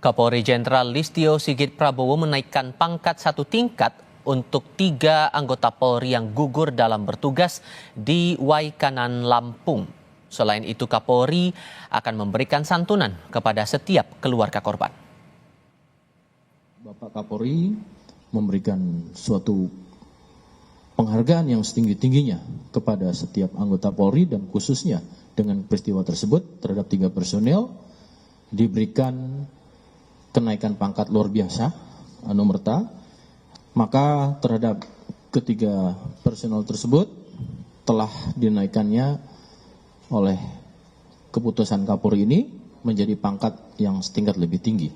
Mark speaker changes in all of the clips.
Speaker 1: Kapolri Jenderal Listio Sigit Prabowo menaikkan pangkat satu tingkat untuk 3 anggota Polri yang gugur dalam bertugas di Waikanan, Lampung. Selain itu, Kapolri akan memberikan santunan kepada setiap keluarga korban.
Speaker 2: Bapak Kapolri memberikan suatu penghargaan yang setinggi-tingginya kepada setiap anggota Polri dan khususnya dengan peristiwa tersebut terhadap 3 personel diberikan kenaikan pangkat luar biasa anumerta, maka terhadap ketiga personel tersebut telah dinaikannya oleh keputusan Kapolri ini menjadi pangkat yang setingkat lebih tinggi.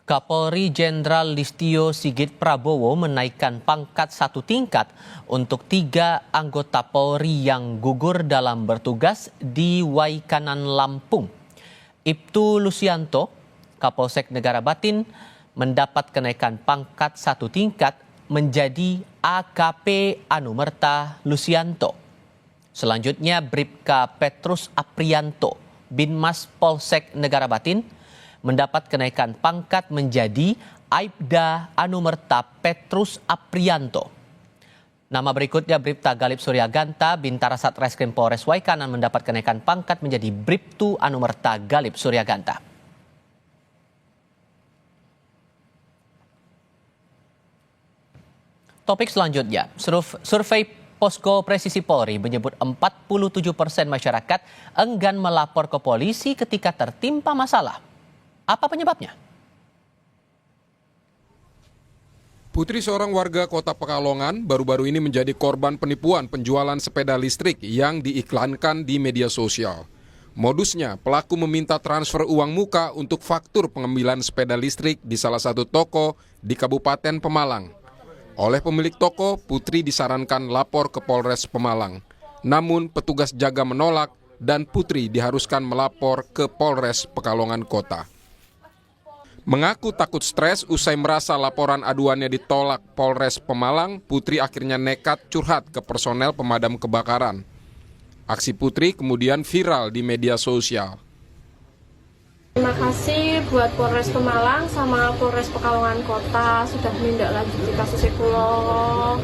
Speaker 1: Kapolri Jenderal Listio Sigit Prabowo menaikkan pangkat satu tingkat untuk 3 anggota Polri yang gugur dalam bertugas di Waikanan, Lampung. Ibtu Lusianto, Kapolsek Negara Batin, mendapat kenaikan pangkat satu tingkat menjadi AKP Anumerta Lusianto. Selanjutnya Bribka Petrus Aprianto, Binmas Polsek Negara Batin, mendapat kenaikan pangkat menjadi Aibda Anumerta Petrus Aprianto. Nama berikutnya Bribta Galip Suryaganta, Bintara Satreskrim Polres Waikanan, mendapat kenaikan pangkat menjadi Bribtu Anumerta Galip Suryaganta. Topik selanjutnya, survei Posko Presisi Polri menyebut 47% masyarakat enggan melapor ke polisi ketika tertimpa masalah. Apa penyebabnya?
Speaker 3: Putri seorang warga Kota Pekalongan baru-baru ini menjadi korban penipuan penjualan sepeda listrik yang diiklankan di media sosial. Modusnya, pelaku meminta transfer uang muka untuk faktur pengambilan sepeda listrik di salah satu toko di Kabupaten Pemalang. Oleh pemilik toko, Putri disarankan lapor ke Polres Pemalang. Namun petugas jaga menolak dan Putri diharuskan melapor ke Polres Pekalongan Kota. Mengaku takut stres usai merasa laporan aduannya ditolak Polres Pemalang, Putri akhirnya nekat curhat ke personel pemadam kebakaran. Aksi Putri kemudian viral di media sosial.
Speaker 4: Terima kasih buat Polres Pemalang sama Polres Pekalongan Kota sudah menindaklanjuti kasus kulo.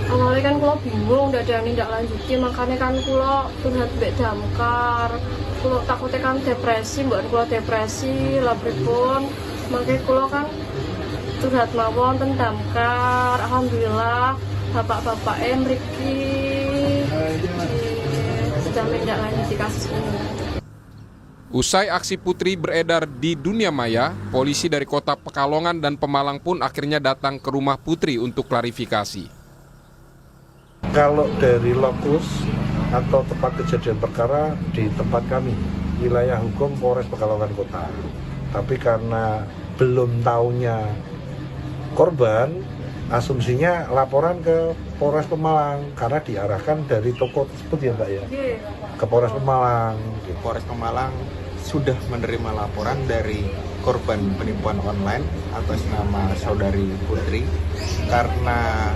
Speaker 4: Awalnya kan kulo bingung, udah ada yang nindaklanjuti, makanya kan kulo curhat mbek damkar. Kulo takutnya kan depresi, bukan kulo depresi, labripun. Makanya kulo kan curhat mawon tentang damkar. Alhamdulillah bapak-bapak mriki sudah menindaklanjuti kasus ini.
Speaker 3: Usai aksi Putri beredar di dunia maya, polisi dari Kota Pekalongan dan Pemalang pun akhirnya datang ke rumah Putri untuk klarifikasi.
Speaker 5: Kalau dari lokus atau tempat kejadian perkara di tempat kami, wilayah hukum Polres Pekalongan Kota. Tapi karena belum tahunya korban, asumsinya laporan ke Polres Pemalang karena diarahkan dari toko tersebut ya Mbak ya, ke Polres Pemalang.
Speaker 6: Polres Pemalang sudah menerima laporan dari korban penipuan online atas nama saudari Putri. Karena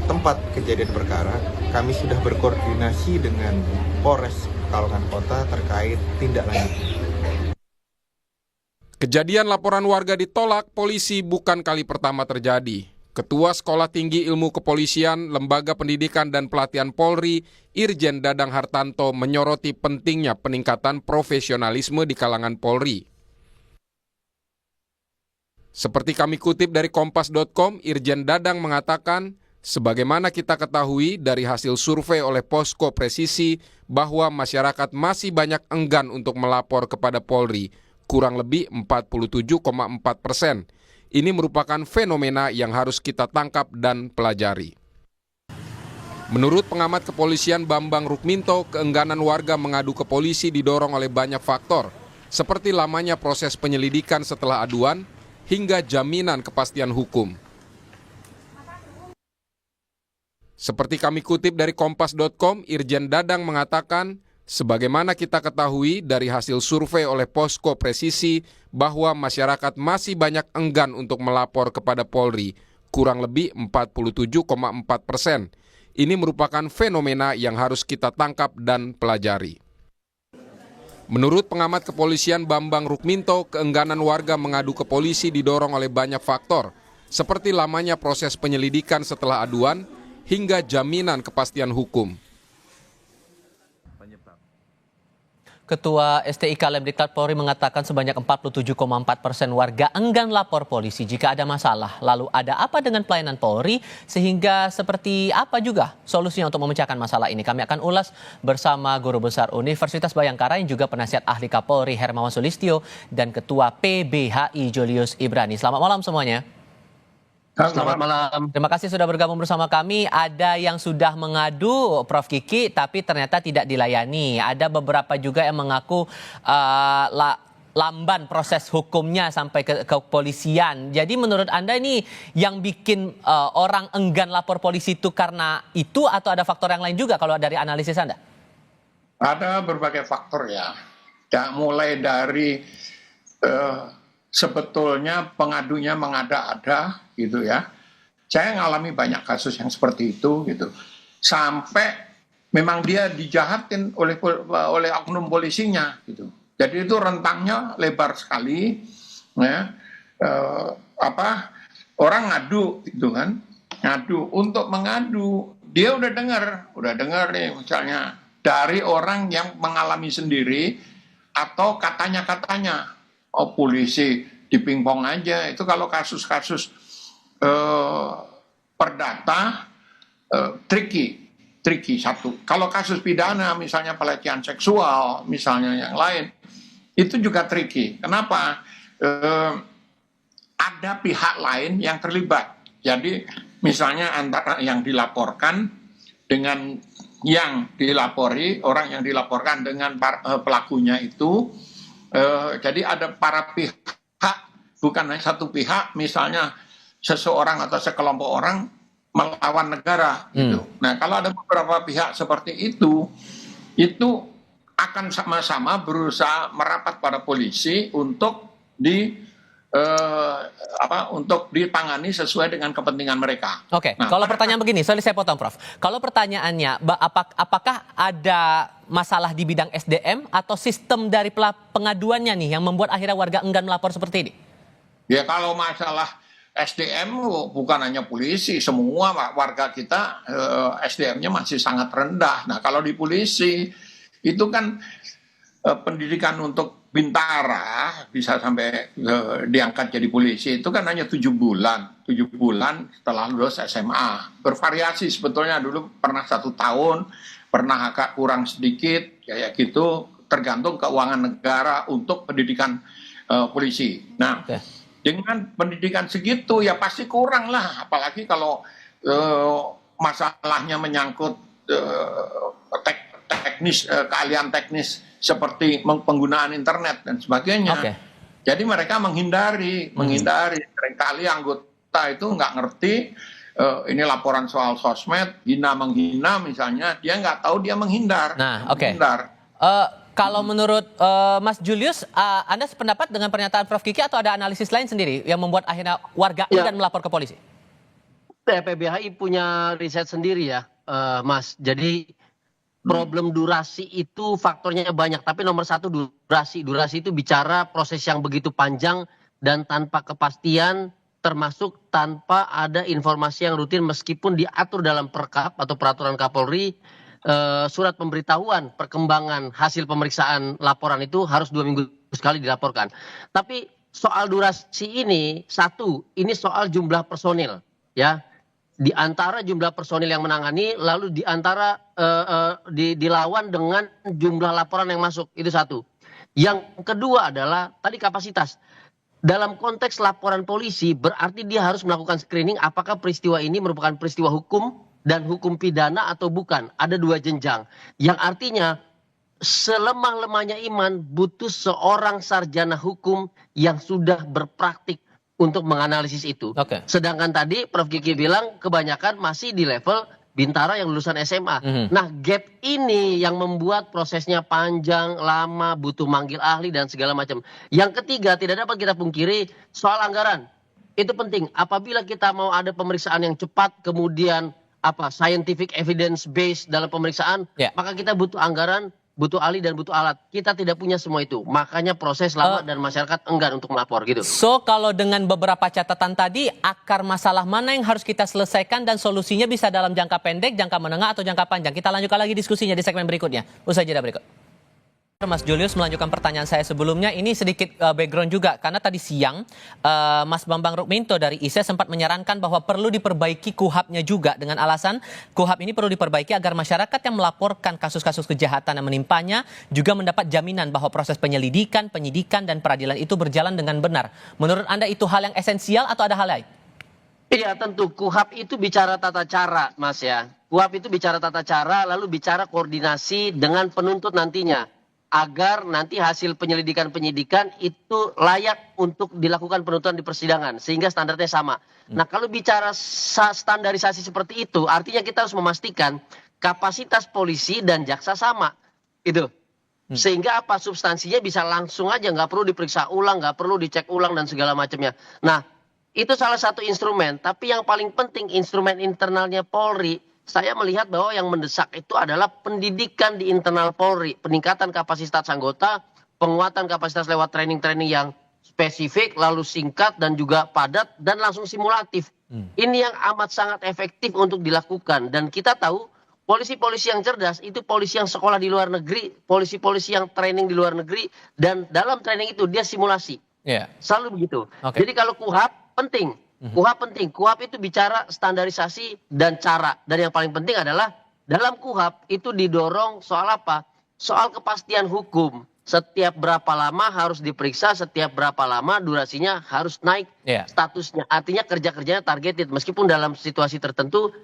Speaker 6: tempat kejadian perkara, kami sudah berkoordinasi dengan Polres Pekalongan Kota terkait tindak lanjut.
Speaker 3: Kejadian laporan warga ditolak polisi bukan kali pertama terjadi. Ketua Sekolah Tinggi Ilmu Kepolisian, Lembaga Pendidikan dan Pelatihan Polri, Irjen Dadang Hartanto menyoroti pentingnya peningkatan profesionalisme di kalangan Polri. Seperti kami kutip dari Kompas.com, Irjen Dadang mengatakan, sebagaimana kita ketahui dari hasil survei oleh Posko Presisi bahwa masyarakat masih banyak enggan untuk melapor kepada Polri, kurang lebih 47,4%. Ini merupakan fenomena yang harus kita tangkap dan pelajari. Menurut pengamat kepolisian Bambang Rukminto, keengganan warga mengadu ke polisi didorong oleh banyak faktor, seperti lamanya proses penyelidikan setelah aduan, hingga jaminan kepastian hukum. Seperti kami kutip dari Kompas.com, Irjen Dadang mengatakan, sebagaimana kita ketahui dari hasil survei oleh Posko Presisi bahwa masyarakat masih banyak enggan untuk melapor kepada Polri, kurang lebih 47,4%. Ini merupakan fenomena yang harus kita tangkap dan pelajari. Menurut pengamat kepolisian Bambang Rukminto, keengganan warga mengadu ke polisi didorong oleh banyak faktor, seperti lamanya proses penyelidikan setelah aduan hingga jaminan kepastian hukum.
Speaker 1: Ketua STIK Lemdiklat Polri mengatakan sebanyak 47,4% warga enggan lapor polisi jika ada masalah. Lalu ada apa dengan pelayanan Polri sehingga seperti apa juga solusinya untuk memecahkan masalah ini? Kami akan ulas bersama Guru Besar Universitas Bhayangkara yang juga penasihat ahli Kapolri Hermawan Sulistyo dan Ketua PBHI Julius Ibrani. Selamat malam semuanya.
Speaker 7: Selamat malam.
Speaker 1: Terima kasih sudah bergabung bersama kami. Ada yang sudah mengadu, Prof. Kiki, tapi ternyata tidak dilayani. Ada beberapa juga yang mengaku lamban proses hukumnya sampai ke kepolisian. Jadi menurut Anda ini yang bikin orang enggan lapor polisi itu karena itu atau ada faktor yang lain juga kalau dari analisis Anda?
Speaker 7: Ada berbagai faktor ya. Mulai dari sebetulnya pengadunya mengada-ada gitu ya. Saya ngalami banyak kasus yang seperti itu gitu. Sampai memang dia dijahatin oleh oknum polisinya gitu. Jadi itu rentangnya lebar sekali ya. Orang ngadu gitu kan. Ngadu, untuk mengadu dia udah dengar nih misalnya dari orang yang mengalami sendiri atau katanya polisi dipingpong aja. Itu kalau kasus-kasus perdata tricky satu. Kalau kasus pidana misalnya pelecehan seksual, misalnya yang lain, itu juga tricky. Kenapa? Ada pihak lain yang terlibat. Jadi misalnya antara yang dilaporkan dengan yang dilapori, orang yang dilaporkan dengan pelakunya itu, jadi ada para pihak, bukan hanya satu pihak, misalnya seseorang atau sekelompok orang melawan negara gitu. Nah, kalau ada beberapa pihak seperti itu akan sama-sama berusaha merapat pada polisi untuk untuk ditangani sesuai dengan kepentingan mereka.
Speaker 1: Oke,
Speaker 7: nah,
Speaker 1: kalau pertanyaan begini, sorry saya potong Prof. Kalau pertanyaannya, apakah ada masalah di bidang SDM atau sistem dari pengaduannya nih yang membuat akhirnya warga enggan melapor seperti ini?
Speaker 7: Ya kalau masalah SDM bukan hanya polisi, semua warga kita SDM-nya masih sangat rendah. Nah kalau di polisi itu kan pendidikan untuk bintara bisa sampai diangkat jadi polisi itu kan hanya 7 bulan. 7 bulan setelah lulus SMA. Bervariasi sebetulnya, dulu pernah 1 tahun, pernah agak kurang sedikit kayak gitu, tergantung keuangan negara untuk pendidikan polisi. Nah, dengan pendidikan segitu ya pasti kurang lah, apalagi kalau masalahnya menyangkut keahlian teknis seperti penggunaan internet dan sebagainya. Jadi mereka menghindari. Seringkali anggota itu nggak ngerti ini laporan soal sosmed, hina-menghina misalnya, dia nggak tahu, dia menghindar.
Speaker 1: Nah, kalau menurut Mas Julius, Anda sependapat dengan pernyataan Prof. Kiki atau ada analisis lain sendiri yang membuat akhirnya warga enggan melapor ke polisi?
Speaker 8: PBHI punya riset sendiri ya, Mas. Jadi problem durasi itu faktornya banyak, tapi nomor satu durasi. Durasi itu bicara proses yang begitu panjang dan tanpa kepastian, termasuk tanpa ada informasi yang rutin meskipun diatur dalam Perkap atau Peraturan Kapolri. Surat pemberitahuan perkembangan hasil pemeriksaan laporan itu harus 2 minggu sekali dilaporkan. Tapi soal durasi ini, ini soal jumlah personil ya. Di antara jumlah personil yang menangani, lalu di antara dilawan dengan jumlah laporan yang masuk, itu satu. Yang kedua adalah tadi kapasitas. Dalam konteks laporan polisi berarti dia harus melakukan screening apakah peristiwa ini merupakan peristiwa hukum dan hukum pidana atau bukan. Ada 2 jenjang. Yang artinya selemah-lemahnya iman butuh seorang sarjana hukum yang sudah berpraktik untuk menganalisis itu. Sedangkan tadi Prof. Kiki bilang kebanyakan masih di level bintara yang lulusan SMA. Nah gap ini yang membuat prosesnya panjang, lama, butuh manggil ahli dan segala macam. Yang ketiga, tidak dapat kita pungkiri soal anggaran. Itu penting. Apabila kita mau ada pemeriksaan yang cepat, kemudian scientific evidence based dalam pemeriksaan, maka kita butuh anggaran butuh ahli dan butuh alat. Kita tidak punya semua itu. Makanya proses lama dan masyarakat enggan untuk melapor gitu.
Speaker 1: So kalau dengan beberapa catatan tadi, akar masalah mana yang harus kita selesaikan dan solusinya bisa dalam jangka pendek, jangka menengah atau jangka panjang? Kita lanjutkan lagi diskusinya di segmen berikutnya. Usai jeda berikut. Mas Julius melanjutkan pertanyaan saya sebelumnya, ini sedikit background juga karena tadi siang Mas Bambang Rukminto dari ISE sempat menyarankan bahwa perlu diperbaiki KUHAP-nya juga dengan alasan KUHAP ini perlu diperbaiki agar masyarakat yang melaporkan kasus-kasus kejahatan yang menimpanya juga mendapat jaminan bahwa proses penyelidikan, penyidikan dan peradilan itu berjalan dengan benar. Menurut Anda itu hal yang esensial atau ada hal lain?
Speaker 8: Iya tentu, KUHAP itu bicara tata cara Mas ya. KUHAP itu bicara tata cara lalu bicara koordinasi dengan penuntut nantinya. Agar nanti hasil penyelidikan-penyidikan itu layak untuk dilakukan penuntutan di persidangan. Sehingga standarnya sama. Nah kalau bicara standarisasi seperti itu, artinya kita harus memastikan kapasitas polisi dan jaksa sama. Itu. Sehingga apa substansinya bisa langsung aja, nggak perlu diperiksa ulang, nggak perlu dicek ulang dan segala macamnya. Nah itu salah satu instrumen. Tapi yang paling penting instrumen internalnya Polri, saya melihat bahwa yang mendesak itu adalah pendidikan di internal Polri, peningkatan kapasitas anggota, penguatan kapasitas lewat training-training yang spesifik, lalu singkat dan juga padat dan langsung simulatif. Ini yang amat sangat efektif untuk dilakukan dan kita tahu polisi-polisi yang cerdas itu polisi yang sekolah di luar negeri, polisi-polisi yang training di luar negeri dan dalam training itu dia simulasi. Selalu begitu. Jadi kalau KUHAP penting. KUHAP penting. KUHAP itu bicara standarisasi dan cara. Dan yang paling penting adalah dalam KUHAP itu didorong soal apa? Soal kepastian hukum. Setiap berapa lama harus diperiksa, setiap berapa lama durasinya harus naik statusnya. Artinya kerja-kerjanya targeted. Meskipun dalam situasi tertentu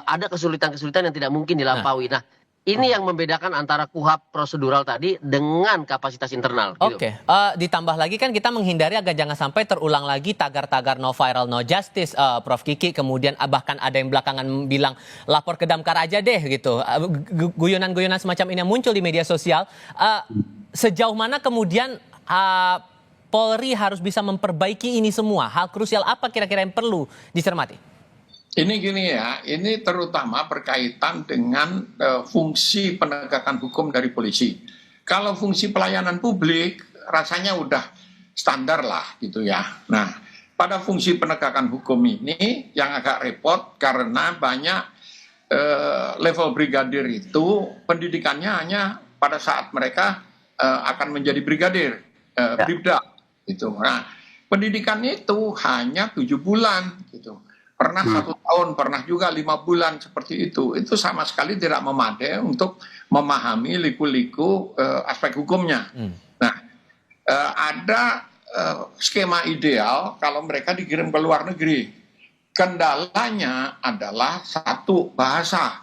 Speaker 8: ada kesulitan-kesulitan yang tidak mungkin dilampaui. Nah, ini yang membedakan antara KUHAP prosedural tadi dengan kapasitas internal.
Speaker 1: Oke, ditambah lagi kan kita menghindari agar jangan sampai terulang lagi tagar-tagar no viral no justice, Prof Kiki. Kemudian bahkan ada yang belakangan bilang lapor ke Damkar aja deh gitu. Guyonan-guyonan semacam ini yang muncul di media sosial. Sejauh mana kemudian Polri harus bisa memperbaiki ini semua? Hal krusial apa kira-kira yang perlu dicermati?
Speaker 7: Ini gini ya, ini terutama berkaitan dengan fungsi penegakan hukum dari polisi. Kalau fungsi pelayanan publik rasanya udah standar lah gitu ya. Nah, pada fungsi penegakan hukum ini yang agak repot karena banyak level brigadir itu pendidikannya hanya pada saat mereka akan menjadi brigadir, bribda gitu. Nah, pendidikannya itu hanya 7 bulan gitu. Pernah 1 tahun, pernah juga 5 bulan seperti itu. Itu sama sekali tidak memadai untuk memahami liku-liku aspek hukumnya. Nah, ada skema ideal kalau mereka dikirim ke luar negeri. Kendalanya adalah satu, bahasa.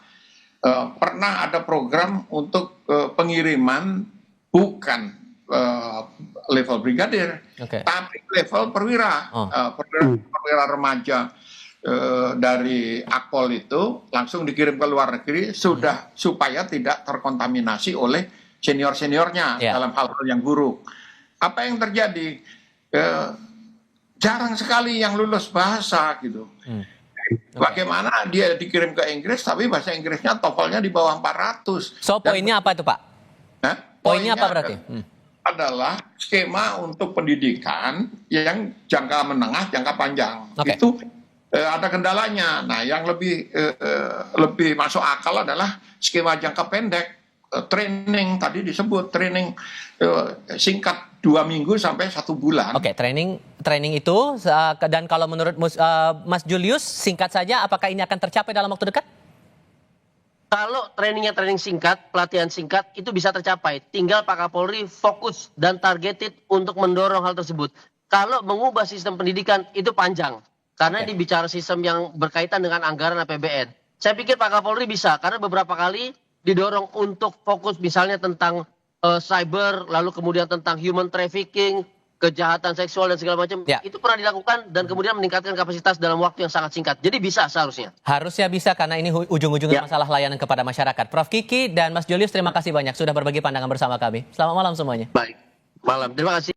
Speaker 7: Pernah ada program untuk pengiriman bukan level brigadir, tapi level perwira, perwira remaja. Dari Akpol itu langsung dikirim ke luar negeri supaya tidak terkontaminasi oleh senior-seniornya dalam hal-hal yang buruk. Apa yang terjadi? Jarang sekali yang lulus bahasa gitu. Bagaimana dia dikirim ke Inggris tapi bahasa Inggrisnya TOEFL-nya di bawah 400.
Speaker 1: So poinnya apa itu Pak? Poinnya apa berarti?
Speaker 7: Adalah skema untuk pendidikan yang jangka menengah, jangka panjang. Itu ada kendalanya. Nah, yang lebih masuk akal adalah skema jangka pendek, training tadi disebut training singkat 2 minggu sampai 1 bulan.
Speaker 1: Oke, training itu dan kalau menurut Mas Julius singkat saja, apakah ini akan tercapai dalam waktu dekat?
Speaker 8: Kalau trainingnya training singkat, pelatihan singkat itu bisa tercapai. Tinggal Pak Kapolri fokus dan targeted untuk mendorong hal tersebut. Kalau mengubah sistem pendidikan itu panjang. Karena ini bicara sistem yang berkaitan dengan anggaran APBN. Saya pikir Pak Kapolri bisa, karena beberapa kali didorong untuk fokus misalnya tentang cyber, lalu kemudian tentang human trafficking, kejahatan seksual dan segala macam. Itu pernah dilakukan dan kemudian meningkatkan kapasitas dalam waktu yang sangat singkat. Jadi bisa seharusnya.
Speaker 1: Harusnya bisa karena ini ujung-ujungnya masalah layanan kepada masyarakat. Prof Kiki dan Mas Julius terima kasih banyak sudah berbagi pandangan bersama kami. Selamat malam semuanya.
Speaker 8: Baik, malam. Terima kasih.